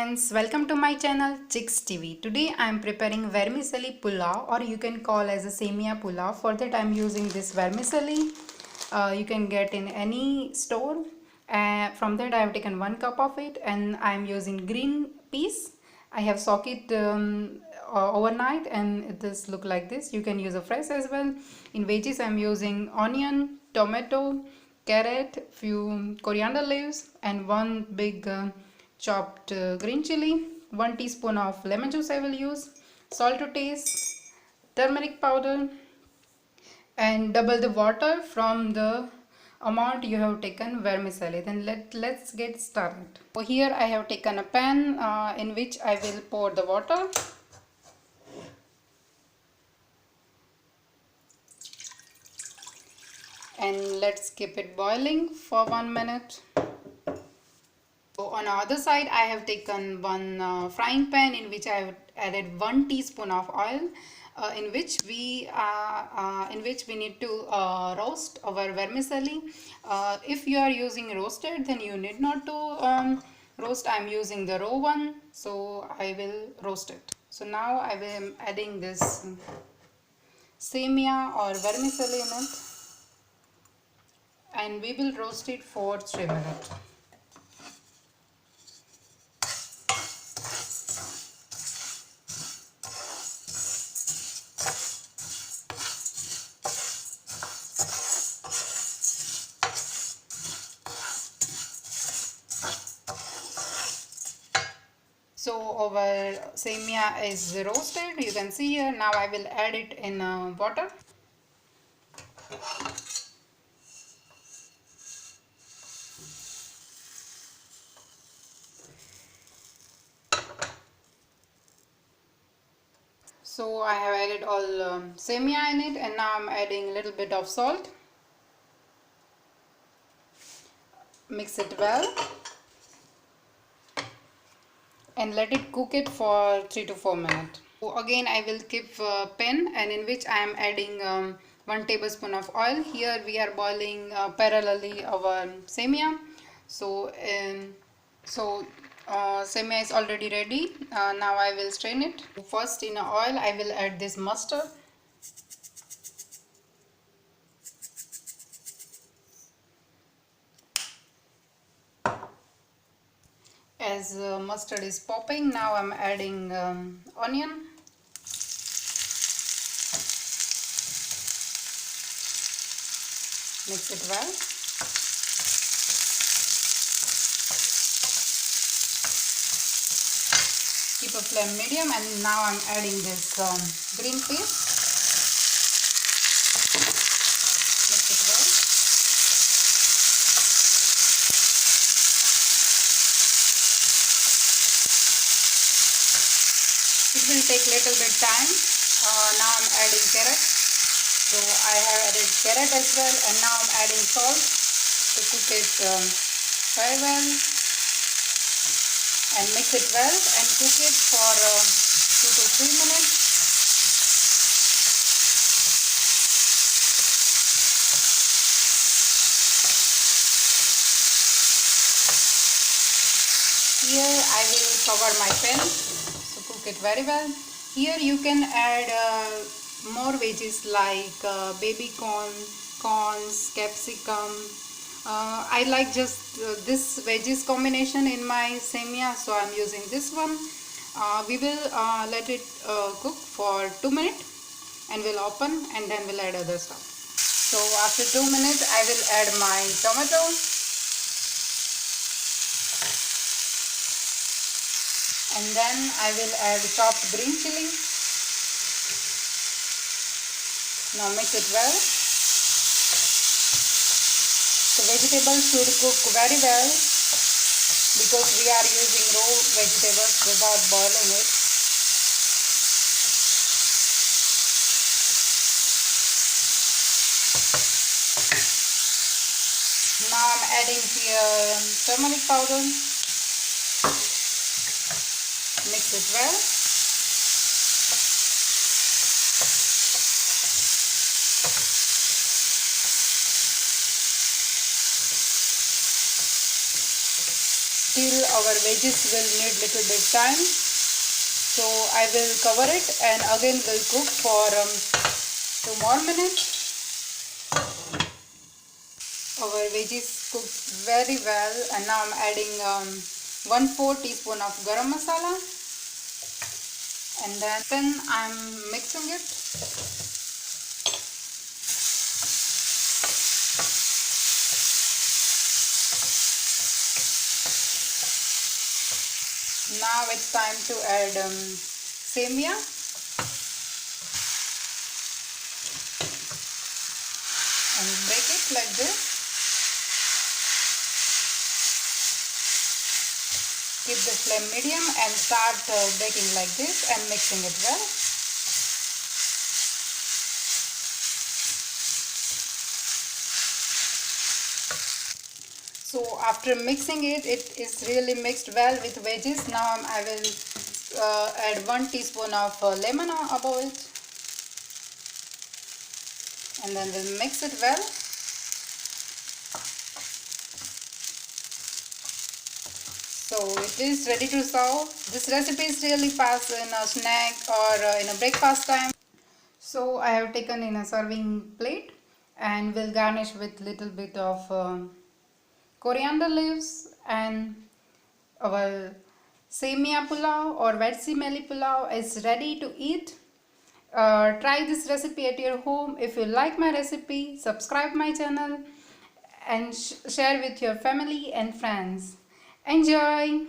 friends, welcome to my channel Chicks TV. Today I am preparing vermicelli pulao, or you can call as a semia pulao. For that I am using this vermicelli. You can get in any store. From that I have taken 1 cup of it, and I am using green peas. I have soaked it overnight, and it does look like this. You can use a fresh as well. In veggies I am using onion, tomato, carrot, few coriander leaves, and one big chopped green chili, 1 teaspoon of lemon juice I will use, salt to taste, turmeric powder, and double the water from the amount you have taken vermicelli. Then let's get started. So here I have taken a pan in which I will pour the water. And let's keep it boiling for 1 minute. So on the other side I have taken one frying pan in which I have added 1 teaspoon of oil, in which we need to roast our vermicelli. If you are using roasted, then you need not to roast. I am using the raw one, so I will roast it. So now I am adding this semia or vermicelli in it, and we will roast it for 3 minutes. So our semia is roasted, you can see here. Now I will add it in water. So I have added all semia in it, and now I'm adding a little bit of salt. Mix it well and let it cook it for 3 to 4 minutes. So again I will keep a pan, and in which I am adding 1 tablespoon of oil. Here we are boiling parallelly our semia. So semia is already ready. Now I will strain it. First in oil I will add this mustard. As mustard is popping, now I'm adding onion. Mix it well. Keep a flame medium, and now I'm adding this green peas. Mix it well. It will take little bit time. Now I'm adding carrot. So I have added carrot as well, and now I'm adding salt to cook it very well, and mix it well and cook it for 2 to 3 minutes. Here I will cover my pan, so cook it very well. Here you can add more veggies like baby corns, capsicum. I like just this veggies combination in my semia, so I am using this one. We will let it cook for 2 minutes, and we'll open, and then we'll add other stuff. So after 2 minutes I will add my tomato. And then I will add chopped green chili. Now mix it well. The vegetables should cook very well, because we are using raw vegetables without boiling it. Now I'm adding here turmeric powder. Mix it well. Till our veggies will need little bit time. So I will cover it and again will cook for 2 more minutes. Our veggies cooked very well, and now I'm adding 1/4 teaspoon of garam masala, and then I'm mixing it. Now it's time to add semia. And break it like this. Keep the flame medium and start breaking like this and mixing it well. So after mixing it, it is really mixed well with veggies. Now I will add 1 teaspoon of lemon above it, and then we'll mix it well. So it is ready to serve. This recipe is really fast in a snack or in a breakfast time. So I have taken in a serving plate and will garnish with little bit of coriander leaves, and our semia pulao or vermicelli pulao is ready to eat. Try this recipe at your home. If you like my recipe, subscribe my channel and share with your family and friends. Enjoy!